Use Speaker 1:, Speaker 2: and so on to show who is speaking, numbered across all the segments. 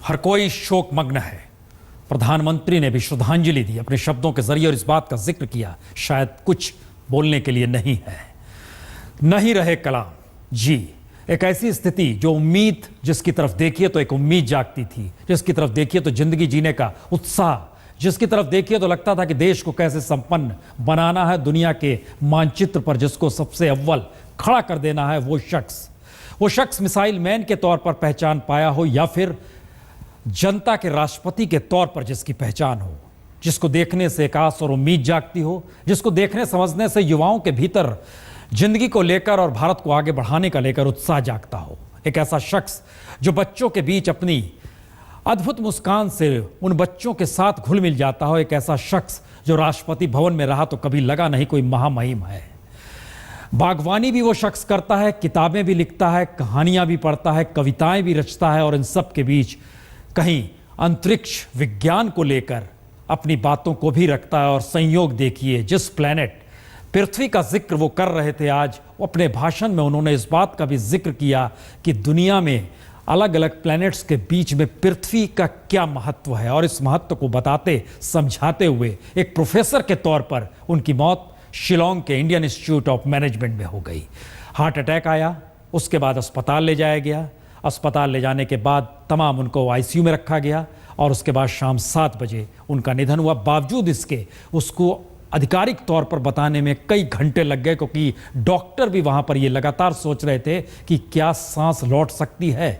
Speaker 1: हर कोई शोकमग्न है। प्रधानमंत्री ने भी श्रद्धांजलि दी अपने शब्दों के जरिए और इस बात का जिक्र किया शायद कुछ बोलने के लिए नहीं है। नहीं रहे कलाम जी, एक ऐसी स्थिति जो उम्मीद जिसकी तरफ देखिए तो एक उम्मीद जागती थी, जिसकी तरफ देखिए तो जिंदगी जीने का उत्साह, जिसकी तरफ देखिए तो लगता था कि देश को कैसे संपन्न बनाना है, दुनिया के मानचित्र पर जिसको सबसे अव्वल खड़ा कर देना है। वो शख्स मिसाइल मैन के तौर पर पहचान पाया हो या फिर जनता के राष्ट्रपति के तौर पर जिसकी पहचान हो, जिसको देखने से एक आस और उम्मीद जागती हो, जिसको देखने समझने से युवाओं के भीतर जिंदगी को लेकर और भारत को आगे बढ़ाने का लेकर उत्साह जागता हो। एक ऐसा शख्स जो बच्चों के बीच अपनी अद्भुत मुस्कान से उन बच्चों के साथ घुल मिल जाता हो। एक ऐसा शख्स जो राष्ट्रपति भवन में रहा तो कभी लगा नहीं कोई महामहिम है। बागवानी भी वो शख्स करता है, किताबें भी लिखता है, कहानियां भी पढ़ता है, कविताएं भी रचता है और इन सब के बीच कहीं अंतरिक्ष विज्ञान को लेकर अपनी बातों को भी रखता है। और संयोग देखिए, जिस प्लेनेट पृथ्वी का जिक्र वो कर रहे थे आज, अपने भाषण में उन्होंने इस बात का भी जिक्र किया कि दुनिया में अलग अलग प्लैनेट्स के बीच में पृथ्वी का क्या महत्व है। और इस महत्व को बताते समझाते हुए एक प्रोफेसर के तौर पर उनकी मौत शिलोंग के इंडियन इंस्टीट्यूट ऑफ मैनेजमेंट में हो गई। हार्ट अटैक आया, उसके बाद अस्पताल ले जाया गया। अस्पताल ले जाने के बाद तमाम उनको आईसीयू में रखा गया और उसके बाद शाम 7 बजे उनका निधन हुआ। बावजूद इसके उसको आधिकारिक तौर पर बताने में कई घंटे लग गए, क्योंकि डॉक्टर भी वहां पर ये लगातार सोच रहे थे कि क्या सांस लौट सकती है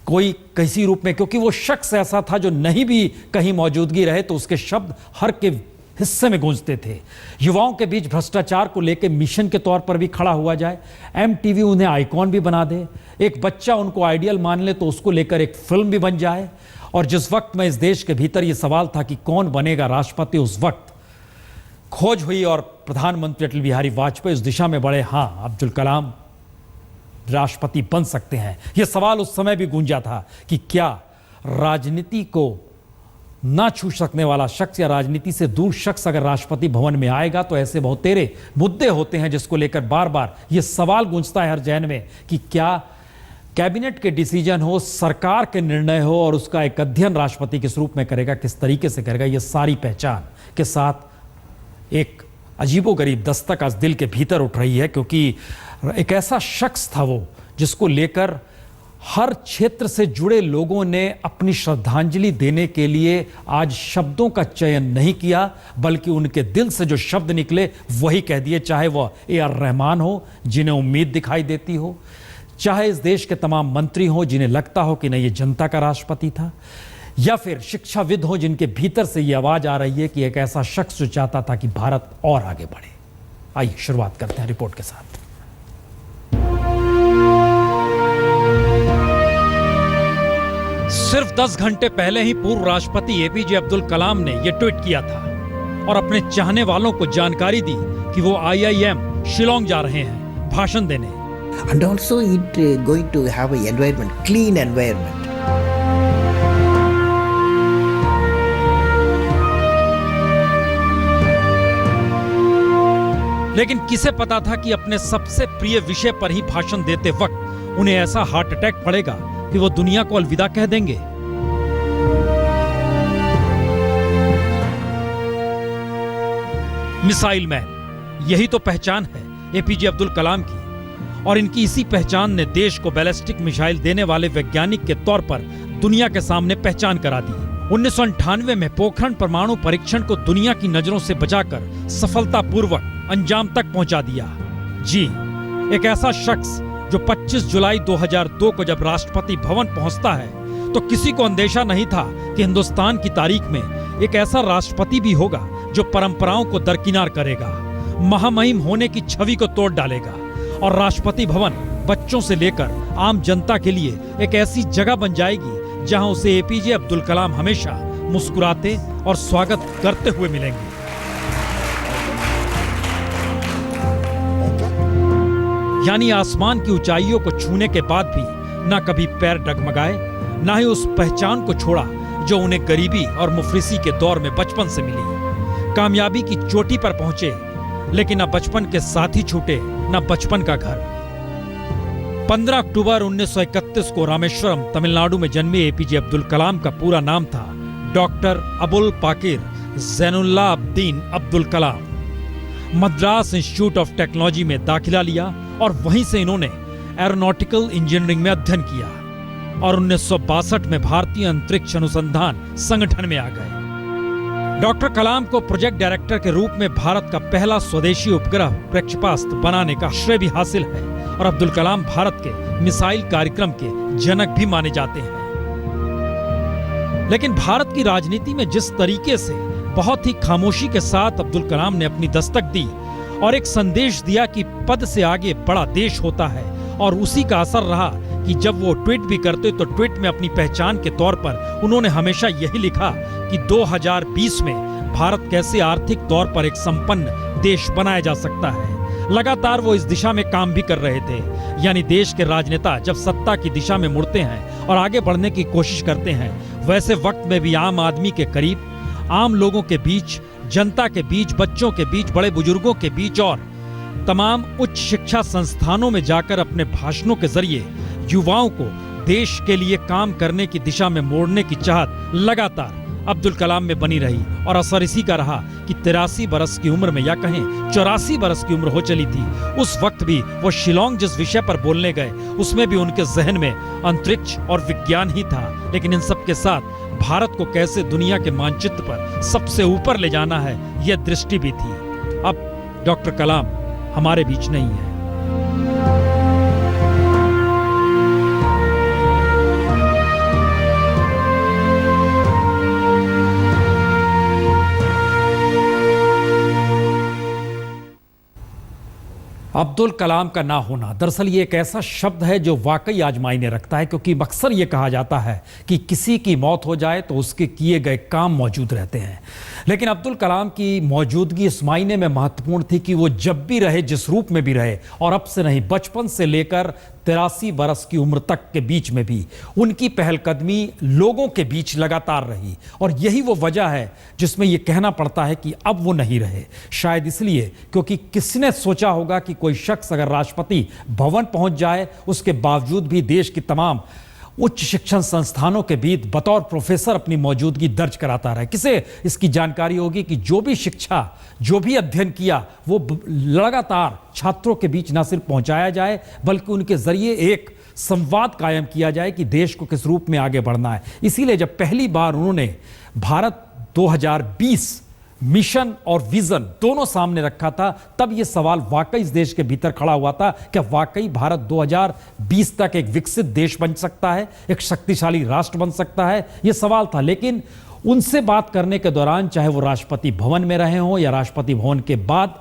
Speaker 1: कोई किसी रूप में, क्योंकि वो शख्स ऐसा था जो नहीं भी कहीं मौजूदगी रहे तो उसके शब्द हर के हिस्से में गूंजते थे। युवाओं के बीच भ्रष्टाचार को लेकर मिशन के तौर पर भी खड़ा हुआ जाए, एमटीवी उन्हें आइकॉन भी बना दे, एक बच्चा उनको आइडियल मान ले तो उसको लेकर एक फिल्म भी बन जाए। और जिस वक्त में इस देश के भीतर यह सवाल था कि कौन बनेगा राष्ट्रपति, उस वक्त खोज हुई और प्रधानमंत्री अटल बिहारी वाजपेयी उस दिशा में बढ़े। हाँ, अब्दुल कलाम राष्ट्रपति बन सकते हैं। यह सवाल उस समय भी गूंजा था कि क्या राजनीति को ना छू सकने वाला शख्स या राजनीति से दूर शख्स अगर राष्ट्रपति भवन में आएगा तो ऐसे बहुत तेरे मुद्दे होते हैं जिसको लेकर बार बार यह सवाल गूंजता है हर जहन में कि क्या कैबिनेट के डिसीजन हो, सरकार के निर्णय हो और उसका एक अध्ययन राष्ट्रपति किस रूप में करेगा, किस तरीके से करेगा। यह सारी पहचान के साथ एक अजीबोगरीब दस्तक आज दिल के भीतर उठ रही है, क्योंकि एक ऐसा शख्स था वो जिसको लेकर हर क्षेत्र से जुड़े लोगों ने अपनी श्रद्धांजलि देने के लिए आज शब्दों का चयन नहीं किया, बल्कि उनके दिल से जो शब्द निकले वही कह दिए। चाहे वह ए.आर. रहमान हो जिन्हें उम्मीद दिखाई देती हो, चाहे इस देश के तमाम मंत्री हो जिन्हें लगता हो कि नहीं ये जनता का राष्ट्रपति था, या फिर शिक्षाविद हो जिनके भीतर से ये आवाज आ रही है कि एक ऐसा शख्स जो चाहता था कि भारत और आगे बढ़े। आइए शुरुआत करते हैं रिपोर्ट के साथ। सिर्फ 10 घंटे पहले ही पूर्व राष्ट्रपति एपीजे अब्दुल कलाम ने यह ट्वीट किया था और अपने चाहने वालों को जानकारी दी कि वो IIM शिलोंग जा रहे हैं भाषण देने।
Speaker 2: And also it going to have an environment, clean environment.
Speaker 1: लेकिन किसे पता था कि अपने सबसे प्रिय विषय पर ही भाषण देते वक्त उन्हें ऐसा हार्ट अटैक पड़ेगा कि वो दुनिया को अलविदा कह देंगे। मिसाइल मैन, यही तो पहचान है एपीजे अब्दुल कलाम की, और इनकी इसी पहचान ने देश को बैलिस्टिक मिसाइल देने वाले वैज्ञानिक के तौर पर दुनिया के सामने पहचान करा दी। 1998 में पोखरण परमाणु परीक्षण को दुनिया की नजरों से बचाकर सफलतापूर्वक अंजाम तक पहुंचा दिया। जी, एक ऐसा शख्स जो 25 जुलाई 2002 को जब राष्ट्रपति भवन पहुंचता है तो किसी को अंदेशा नहीं था कि हिंदुस्तान की तारीख में एक ऐसा राष्ट्रपति भी होगा जो परंपराओं को दरकिनार करेगा, महामहिम होने की छवि को तोड़ डालेगा और राष्ट्रपति भवन बच्चों से लेकर आम जनता के लिए एक ऐसी जगह बन जाएगी जहां उसे एपीजे अब्दुल कलाम हमेशा मुस्कुराते और स्वागत करते हुए मिलेंगे। यानी आसमान की ऊंचाइयों को छूने के बाद भी ना कभी पैर डगमगाए, ना ही उस पहचान को छोड़ा जो उन्हें गरीबी और मुफलिसी के दौर में बचपन से मिली। कामयाबी की चोटी पर पहुंचे, लेकिन न बचपन के साथी छूटे, न बचपन का घर। 15 अक्टूबर 1931 को रामेश्वरम तमिलनाडु में जन्मे एपीजे अब्दुल कलाम का पूरा नाम था doctor Abul Pakir Jainulabdeen Abdul Kalam. Madras institute of technology में दाखिला लिया और वहीं से इन्होंने एरोनॉटिकल इंजीनियरिंग में अध्ययन किया और 1962 में भारतीय अंतरिक्ष अनुसंधान संगठन में आ गए। डॉक्टर कलाम को प्रोजेक्ट डायरेक्टर के रूप में भारत का पहला स्वदेशी उपग्रह प्रक्षेपास्त्र बनाने का श्रेय भी हासिल है और अब्दुल कलाम भारत के मिसाइल कार्यक्रम के जनक भी माने जाते हैं। लेकिन भारत की राजनीति में जिस तरीके से बहुत ही खामोशी के साथ अब्दुल कलाम ने अपनी दस्तक दी और एक संदेश दिया कि पद से आगे बड़ा देश होता है, और उसी का असर रहा कि जब वो ट्वीट भी करते तो ट्वीट में अपनी पहचान के तौर पर उन्होंने हमेशा यही लिखा कि 2020 में भारत कैसे आर्थिक तौर पर एक संपन्न देश बनाया जा सकता है। लगातार वो इस दिशा में काम भी कर रहे थे। यानी देश के राजनेता जब सत्ता की दिशा में मुड़ते हैं और आगे बढ़ने की कोशिश करते हैं, वैसे वक्त में भी आम आदमी के करीब, आम लोगों के बीच, जनता के बीच, बच्चों के बीच, बड़े बुजुर्गों के बीच और तमाम उच्च शिक्षा संस्थानों में जाकर अपने भाषणों के जरिए युवाओं को देश के लिए काम करने की दिशा में मोड़ने की चाहत लगातार अब्दुल कलाम में बनी रही और असर इसी का रहा कि 83 बरस की उम्र में, या कहें 84 बरस की उम्र हो चली थी, उस वक्त भी वो शिलोंग जिस विषय पर बोलने गए उसमें भी उनके जहन में अंतरिक्ष और विज्ञान ही था। लेकिन इन सब के साथ भारत को कैसे दुनिया के मानचित्र पर सबसे ऊपर ले जाना है, यह दृष्टि भी थी। अब डॉक्टर कलाम हमारे बीच नहीं है। अब्दुल कलाम का ना होना दरअसल ये एक ऐसा शब्द है जो वाकई आज मायने रखता है, क्योंकि अक्सर ये कहा जाता है कि किसी की मौत हो जाए तो उसके किए गए काम मौजूद रहते हैं। लेकिन अब्दुल कलाम की मौजूदगी इस मायने में महत्वपूर्ण थी कि वो जब भी रहे, जिस रूप में भी रहे, और अब से नहीं, बचपन से लेकर 83 बरस की उम्र तक के बीच में भी उनकी पहलकदमी लोगों के बीच लगातार रही। और यही वो वजह है जिसमें यह कहना पड़ता है कि अब वो नहीं रहे। शायद इसलिए क्योंकि किसने सोचा होगा कि कोई शख्स अगर राष्ट्रपति भवन पहुंच जाए, उसके बावजूद भी देश की तमाम उच्च शिक्षण संस्थानों के बीच बतौर प्रोफेसर अपनी मौजूदगी दर्ज कराता रहे। किसे इसकी जानकारी होगी कि जो भी शिक्षा, जो भी अध्ययन किया, वो लगातार छात्रों के बीच न सिर्फ पहुंचाया जाए बल्कि उनके जरिए एक संवाद कायम किया जाए कि देश को किस रूप में आगे बढ़ना है। इसीलिए जब पहली बार उन्होंने भारत 2020 मिशन और विजन दोनों सामने रखा था, तब यह सवाल वाकई इस देश के भीतर खड़ा हुआ था, क्या वाकई भारत 2020 तक एक विकसित देश बन सकता है, एक शक्तिशाली राष्ट्र बन सकता है? यह सवाल था। लेकिन उनसे बात करने के दौरान, चाहे वो राष्ट्रपति भवन में रहे हों या राष्ट्रपति भवन के बाद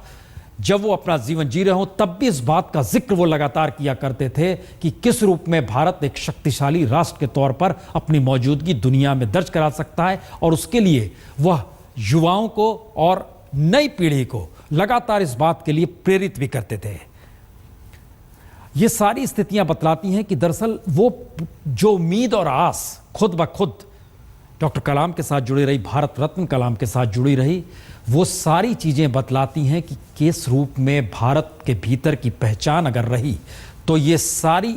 Speaker 1: जब वो अपना जीवन जी रहे हों, तब भी इस बात का जिक्र वो लगातार किया करते थे कि किस रूप में भारत एक शक्तिशाली राष्ट्र के तौर पर अपनी मौजूदगी दुनिया में दर्ज करा सकता है। और उसके लिए वह युवाओं को और नई पीढ़ी को लगातार इस बात के लिए प्रेरित भी करते थे। ये सारी स्थितियां बतलाती हैं कि दरअसल वो जो उम्मीद और आस खुद ब खुद डॉक्टर कलाम के साथ जुड़ी रही, भारत रत्न कलाम के साथ जुड़ी रही, वो सारी चीज़ें बतलाती हैं कि किस रूप में भारत के भीतर की पहचान अगर रही तो ये सारी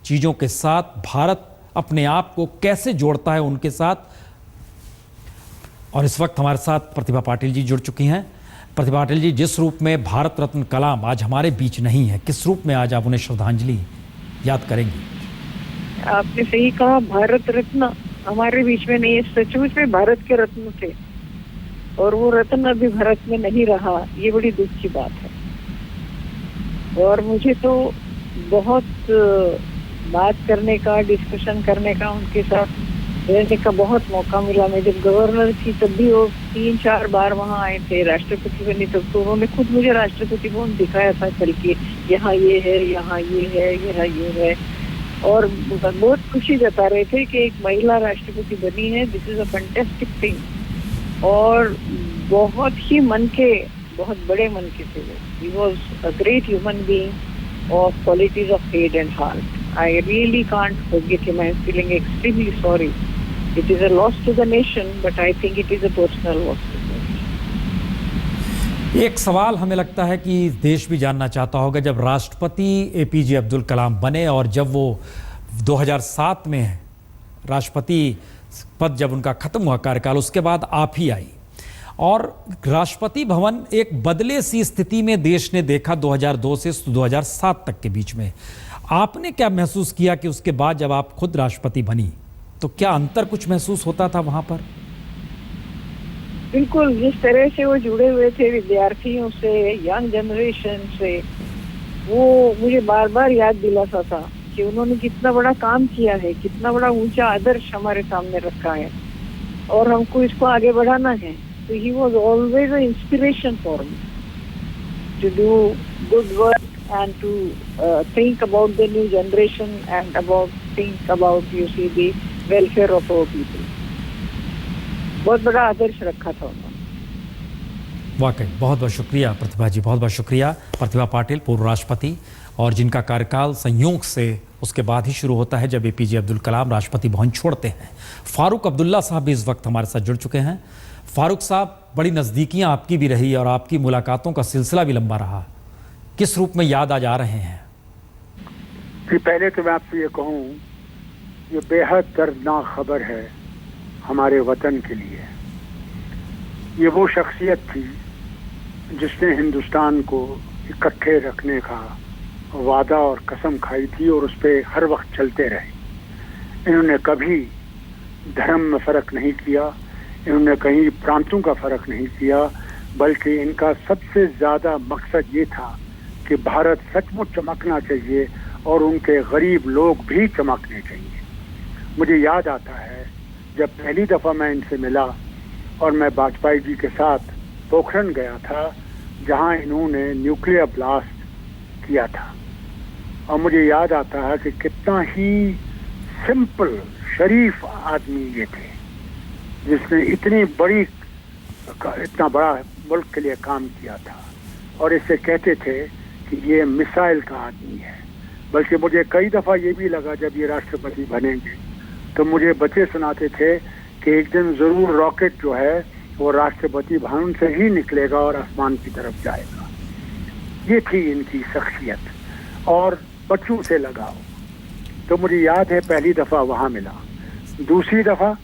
Speaker 1: चीज़ों के साथ भारत अपने आप को कैसे जोड़ता है उनके साथ। और इस वक्त हमारे साथ प्रतिभा पाटिल जी जुड़ चुकी हैं। प्रतिभा पाटिल जी, जिस रूप में भारत रत्न कलाम आज हमारे बीच नहीं है, किस रूप में आज आप उन्हें श्रद्धांजलि याद करेंगी?
Speaker 3: आपने सही कहा, भारत रत्न हमारे बीच में नहीं है। सचमुच में भारत के रत्न थे और वो रत्न अभी भारत में नहीं रहा, ये बड़ी दुख की बात है। और मुझे तो बहुत बात करने का, डिस्कशन करने का, उनके साथ रहने का बहुत मौका मिला। मैं जब गवर्नर थी तब भी वो 3-4 बार वहाँ आए थे। राष्ट्रपति बनी तब तो उन्होंने खुद मुझे राष्ट्रपति भवन दिखाया था चल के, यहाँ ये है, यहाँ ये है, यहाँ ये है, और बहुत खुशी जता रहे थे कि एक महिला राष्ट्रपति बनी है। This is a fantastic thing. और बहुत ही मन के, बहुत बड़े मन के थे वो। He was a great human being of qualities of head and heart. I really can't forget him. I am feeling extremely sorry. It is a loss to the nation, but I think it is a personal loss to the nation.
Speaker 1: एक सवाल हमें लगता है कि देश भी जानना चाहता होगा, जब राष्ट्रपति एपीजे अब्दुल कलाम बने और जब वो 2007 में राष्ट्रपति पद जब उनका खत्म हुआ कार्यकाल, उसके बाद आप ही आई और राष्ट्रपति भवन एक बदले सी स्थिति में देश ने देखा 2002 से 2007 तक के बीच में। आपने क्या महसूस किया कि उसके बाद जब आप खुद राष्ट्रपति बनी तो क्या अंतर कुछ महसूस होता था वहां पर?
Speaker 3: बिल्कुल, जिस तरह से वो जुड़े हुए थे विद्यार्थियों से, यंग जनरेशन से, वो मुझे बार बार याद दिलाता था कि उन्होंने कितना बड़ा काम किया है, कितना बड़ा ऊंचा आदर्श हमारे सामने रखा है और हमको इसको आगे बढ़ाना है। तो he was always a inspiration for me to do good work and to think about the new generation and think about you see the welfare of our people. बहुत बड़ा आदर्श रखा था उन्होंने।
Speaker 1: वाकई बहुत बहुत शुक्रिया प्रतिभा जी, बहुत बहुत शुक्रिया। प्रतिभा पाटिल, पूर्व राष्ट्रपति और जिनका कार्यकाल संयोग से उसके बाद ही शुरू होता है जब एपीजे अब्दुल कलाम राष्ट्रपति भवन छोड़ते हैं। फारूक अब्दुल्ला साहब भी इस वक्त हमारे साथ जुड़ चुके हैं। फारूक साहब, बड़ी नज़दीकियां आपकी भी रही और आपकी मुलाकातों का सिलसिला भी लंबा रहा, किस रूप में याद आज आ रहे हैं?
Speaker 4: कि पहले तो मैं आपसे ये कहूँ, ये बेहद दर्दनाक खबर है हमारे वतन के लिए। ये वो शख्सियत थी जिसने हिंदुस्तान को इकट्ठे रखने का वादा और कसम खाई थी और उस पर हर वक्त चलते रहे। इन्होंने कभी धर्म में फ़र्क नहीं किया, इन्होंने कहीं प्रांतों का फ़र्क नहीं किया, बल्कि इनका सबसे ज़्यादा मकसद ये था कि भारत सचमुच चमकना चाहिए और उनके गरीब लोग भी चमकने चाहिए। मुझे याद आता है जब पहली दफ़ा मैं इनसे मिला और मैं वाजपेयी जी के साथ पोखरण गया था जहां इन्होंने न्यूक्लियर ब्लास्ट किया था, और मुझे याद आता है कि कितना ही सिंपल शरीफ आदमी ये थे जिसने इतना बड़ा मुल्क के लिए काम किया था और इससे कहते थे कि ये मिसाइल का आदमी है। बल्कि मुझे कई दफ़ा ये भी लगा जब ये राष्ट्रपति बनेंगे तो मुझे बच्चे सुनाते थे कि एक दिन ज़रूर रॉकेट जो है वो राष्ट्रपति भवन से ही निकलेगा और आसमान की तरफ जाएगा। ये थी इनकी शख्सियत और बच्चों से लगाव। तो मुझे याद है पहली दफ़ा वहाँ मिला। दूसरी दफ़ा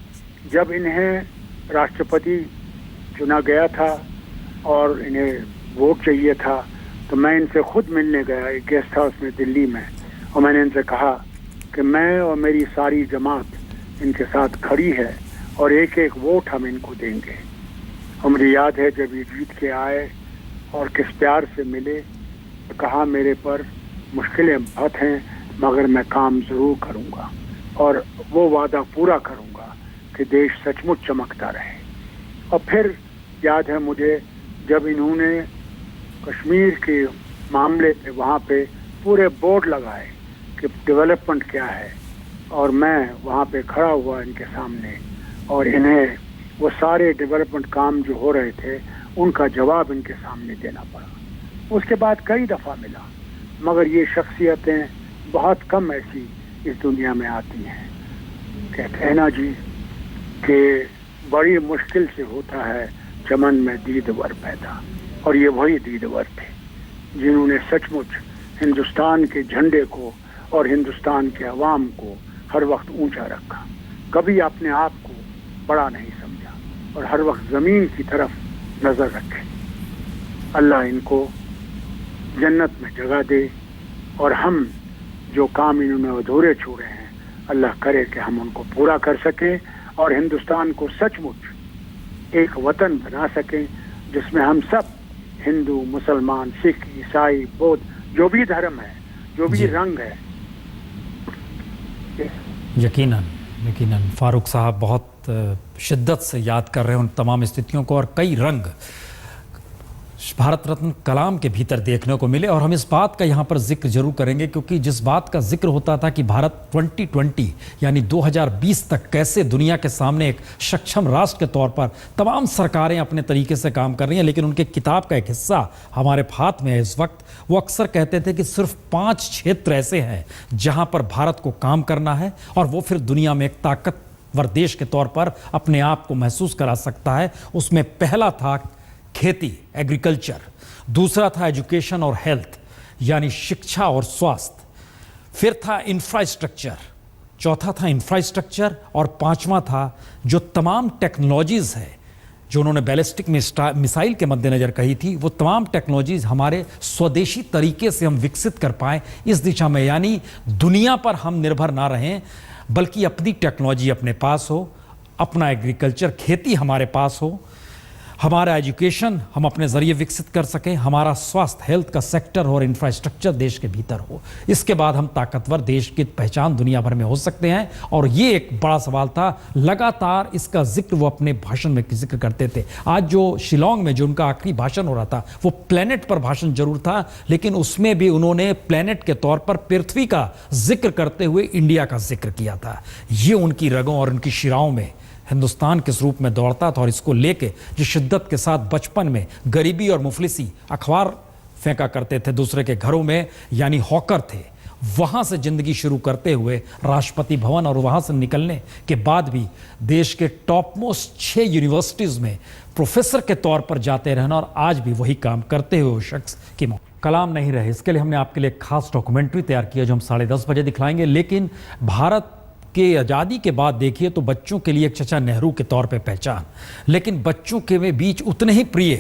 Speaker 4: जब इन्हें राष्ट्रपति चुना गया था और इन्हें वोट चाहिए था तो मैं इनसे खुद मिलने गया एक गेस्ट हाउस में दिल्ली में, और मैंने इनसे कहा कि मैं और मेरी सारी जमात इनके साथ खड़ी है और एक एक वोट हम इनको देंगे। और मुझे याद है जब ये जीत के आए और किस प्यार से मिले, तो कहा मेरे पर मुश्किलें बहुत हैं मगर मैं काम ज़रूर करूँगा और वो वादा पूरा करूँगा कि देश सचमुच चमकता रहे। और फिर याद है मुझे जब इन्होंने कश्मीर के मामले पे वहाँ पे पूरे बोर्ड लगाए कि डेवलपमेंट क्या है, और मैं वहाँ पे खड़ा हुआ इनके सामने और इन्हें वो सारे डेवलपमेंट काम जो हो रहे थे उनका जवाब इनके सामने देना पड़ा। उसके बाद कई दफ़ा मिला, मगर ये शख्सियतें बहुत कम ऐसी इस दुनिया में आती हैं। कहते हैं ना जी कि बड़ी मुश्किल से होता है चमन में दीदवर पैदा, और ये वही दीदवर थे जिन्होंने सचमुच हिंदुस्तान के झंडे को और हिंदुस्तान के अवाम को हर वक्त ऊंचा रखा। कभी अपने आप को बड़ा नहीं समझा और हर वक्त ज़मीन की तरफ नज़र रखे। अल्लाह इनको जन्नत में जगह दे और हम जो काम इन्होंने अधूरे छोड़े हैं अल्लाह करे कि हम उनको पूरा कर सकें और हिंदुस्तान को सचमुच एक वतन बना सकें जिसमें हम सब हिंदू, मुसलमान, सिख, ईसाई, बौद्ध, जो भी धर्म है, जो भी रंग है।
Speaker 1: यकीनन यकीनन फारूक साहब बहुत शिद्दत से याद कर रहे हैं उन तमाम स्थितियों को, और कई रंग भारत रत्न कलाम के भीतर देखने को मिले। और हम इस बात का यहाँ पर जिक्र जरूर करेंगे क्योंकि जिस बात का जिक्र होता था कि भारत 2020 यानी 2020 तक कैसे दुनिया के सामने एक सक्षम राष्ट्र के तौर पर तमाम सरकारें अपने तरीके से काम कर रही हैं, लेकिन उनके किताब का एक हिस्सा हमारे हाथ में है इस वक्त। वो अक्सर कहते थे कि सिर्फ 5 क्षेत्र ऐसे हैं जहाँ पर भारत को काम करना है और वो फिर दुनिया में एक ताकतवर देश के तौर पर अपने आप को महसूस करा सकता है। उसमें पहला था खेती एग्रीकल्चर, दूसरा था एजुकेशन और हेल्थ यानी शिक्षा और स्वास्थ्य, फिर था इंफ्रास्ट्रक्चर, चौथा था इंफ्रास्ट्रक्चर और पांचवा था जो तमाम टेक्नोलॉजीज है जो उन्होंने बैलिस्टिक मिसाइल के मद्देनजर कही थी, वो तमाम टेक्नोलॉजीज हमारे स्वदेशी तरीके से हम विकसित कर पाएं इस दिशा में, यानी दुनिया पर हम निर्भर ना रहें बल्कि अपनी टेक्नोलॉजी अपने पास हो, अपना एग्रीकल्चर खेती हमारे पास हो, हमारा एजुकेशन हम अपने ज़रिए विकसित कर सकें, हमारा स्वास्थ्य हेल्थ का सेक्टर और इंफ्रास्ट्रक्चर देश के भीतर हो। इसके बाद हम ताकतवर देश की पहचान दुनिया भर में हो सकते हैं। और ये एक बड़ा सवाल था, लगातार इसका जिक्र वो अपने भाषण में जिक्र करते थे। आज जो शिलोंग में जो उनका आखिरी भाषण हो रहा था वो प्लेनेट पर भाषण जरूर था, लेकिन उसमें भी उन्होंने प्लेनेट के तौर पर पृथ्वी का जिक्र करते हुए इंडिया का जिक्र किया था। ये उनकी रगों और उनकी शिराओं में हिंदुस्तान किस रूप में दौड़ता था और इसको लेके जो शिद्दत के साथ बचपन में गरीबी और मुफलिसी अखबार फेंका करते थे दूसरे के घरों में, यानी हॉकर थे, वहाँ से ज़िंदगी शुरू करते हुए राष्ट्रपति भवन और वहाँ से निकलने के बाद भी देश के टॉप मोस्ट 6 यूनिवर्सिटीज़ में प्रोफेसर के तौर पर जाते रहना और आज भी वही काम करते हुए उस शख्स की मौत। कलाम नहीं रहे, इसके लिए हमने आपके लिए एक खास डॉक्यूमेंट्री तैयार की है जो हम 10:30 बजे दिखलाएंगे। लेकिन भारत के आज़ादी के बाद देखिए तो बच्चों के लिए एक चचा नेहरू के तौर पे पहचान, लेकिन बच्चों के बीच उतने ही प्रिय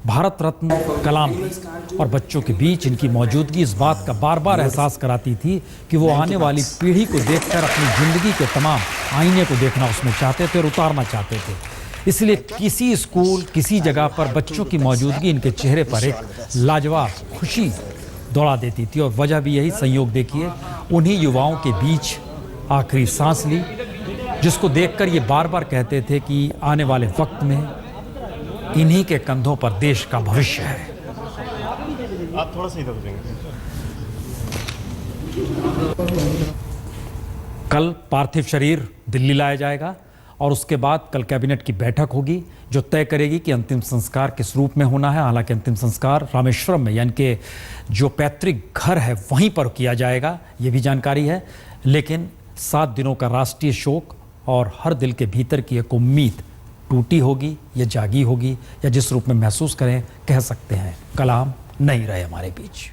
Speaker 1: भारत रत्न कलाम और बच्चों के बीच इनकी मौजूदगी इस बात का बार बार एहसास कराती थी कि वो आने वाली पीढ़ी को देखकर अपनी ज़िंदगी के तमाम आईने को देखना उसमें चाहते थे और उतारना चाहते थे। इसलिए किसी स्कूल किसी जगह पर बच्चों की मौजूदगी इनके चेहरे पर एक लाजवाब खुशी दौड़ा देती थी। और वजह भी यही, संयोग देखिए, उन्हीं युवाओं के बीच आखिरी सांस ली जिसको देखकर ये बार बार कहते थे कि आने वाले वक्त में इन्हीं के कंधों पर देश का भविष्य है।
Speaker 5: आप थोड़ा सा इधर हो जाएंगे।
Speaker 1: कल पार्थिव शरीर दिल्ली लाया जाएगा और उसके बाद कल कैबिनेट की बैठक होगी जो तय करेगी कि अंतिम संस्कार किस रूप में होना है। हालांकि अंतिम संस्कार रामेश्वरम में यानी कि जो पैतृक घर है वहीं पर किया जाएगा, ये भी जानकारी है। लेकिन 7 दिनों का राष्ट्रीय शोक और हर दिल के भीतर की एक उम्मीद टूटी होगी या जागी होगी, या जिस रूप में महसूस करें कह सकते हैं कलाम नहीं रहे हमारे बीच।